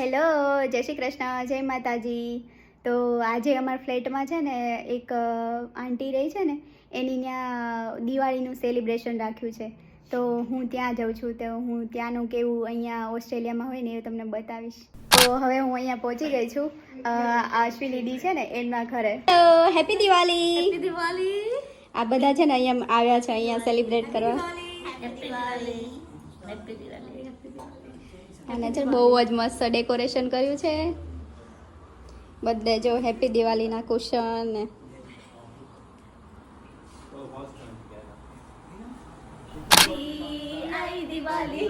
Hello, જય શ્રી કૃષ્ણ, જય માતાજી. તો આજે અમારા ફ્લેટમાં છે ને એક આંટી રહી છે ને એની ત્યાં દિવાળીનું સેલિબ્રેશન રાખ્યું છે. તો હું ત્યાં જાઉં છું. તો હું ત્યાંનું કેવું અહીંયા ઓસ્ટ્રેલિયામાં હોય ને એ તમને બતાવીશ. તો હવે હું અહીંયા પહોંચી ગઈ છું. અશ્વિની દીદી છે ને એમના ઘરે. હેપી દિવાળી. હેપી દિવાળી. આ બધા છે ને અહીંયા આવ્યા છે અહીંયા સેલિબ્રેટ કરવા. Happy Diwali. Happy Diwali. Happy Diwali. અને છે બહુ જ મસ્ત ડેકોરેશન કર્યું છે. બધે જો હેપી દિવાળીના કુશન ને આઈ દિવાળી.